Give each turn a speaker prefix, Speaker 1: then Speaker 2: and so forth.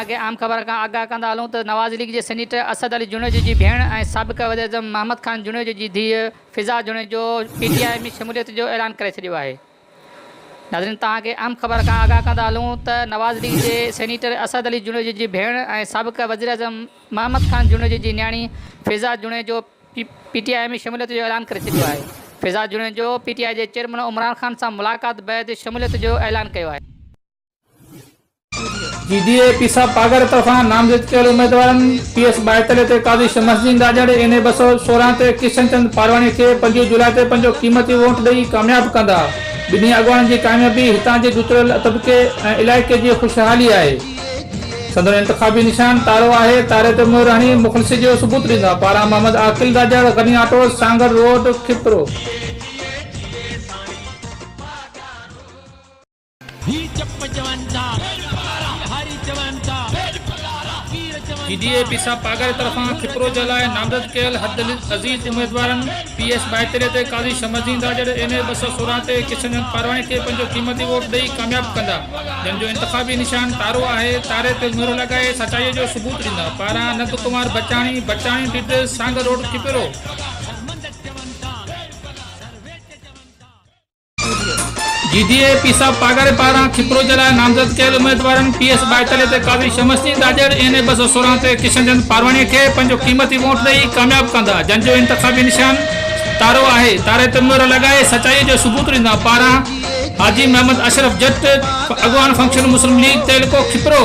Speaker 1: तव्हांखे आम ख़बर खां आगाह कंदा हलूं त नवाज़ लीग जे सेनेटर असद अली जुनेजो जी भेण ऐं साबिक़ वज़ीर आज़म मोहम्मद ख़ान जुनेजो जी धीउ फिज़ा जुनेजो PTI में शमूलियत जो ऐलान करे छॾियो आहे। नाज़रीन, तव्हांखे आम ख़बर खां आगाह कंदा हलूं त नवाज़ लीग जे सेनेटर असद अली जुनेजो जी भेण ऐं साबिक़ वज़ीर आज़म मोहम्मद ख़ान जुनेजो जी न्याणी फिज़ा जुनेजो PTI में शमूलियत जो ऐलान करे छॾियो आहे। फिज़ा जुनेजो PTI जे चेयरमैन इमरान ख़ान सां मुलाक़ात बैदि शमूलियत जो ऐलान कयो आहे।
Speaker 2: GDA पीसा पागर तरफ़ां नामज़द कयल उम्मीदवारनि PS 42 ते काज़ी शमसुद्दीन राजड़ NA 216 ते किशन चंद पारवानी खे 5 जुलाई ते पंहिंजो क़ीमती वोट ॾेई कामयाब कंदा। ॿिन्ही अॻवाननि जी कामयाबी हितां जे जुचड़ियल तबिके ऐं इलाइक़े जी ख़ुशहाली आहे। संदन इंतख़ाबी निशान तारो आहे। तारे ते मुहर हणी मुख़लिसी जो सबूत ॾींदा। पारां मोहम्मद आकिल राजड़, गनी आटो, सांगर रोड, खिपरो। GDA पीसा पागर तरफ़ां खिपरो जे लाइ नामज़द कयल हद अज़ीज़ उम्मीदवारनि PS 42 ते काज़ी शमसुद्दीन राजड़ NA 216 ते किशन चंद पारवानी खे पंहिंजो क़ीमती वोट ॾेई कामयाब कंदा। जंहिं जो इंतख़ाबी निशान तारो आहे। तारे ते मुहर लॻाए सचाईअ जो सबूत ॾींदा। पारां नंद कुमार बचाणी डिड, सांगर रोड, खिपरो। GDA पीसा पागर पारां खिपरो जे लाइ नामज़द कयल उम्मीदवारनि PS 42 ते काज़ी शमसुद्दीन राजड़ NA 216 ते किशन चंद पारवानी खे पंहिंजो क़ीमती वोट ॾेई कामयाब कंदा। जंहिं जो इंतख़ाबी निशान तारो आहे। तारे ते मुहर लॻाए सचाईअ जो सबूत ॾींदा। पारां हाजी मोहम्मद अशरफ जट, अॻवान फंक्शन मुस्लिम लीग तइलको, खिपरो।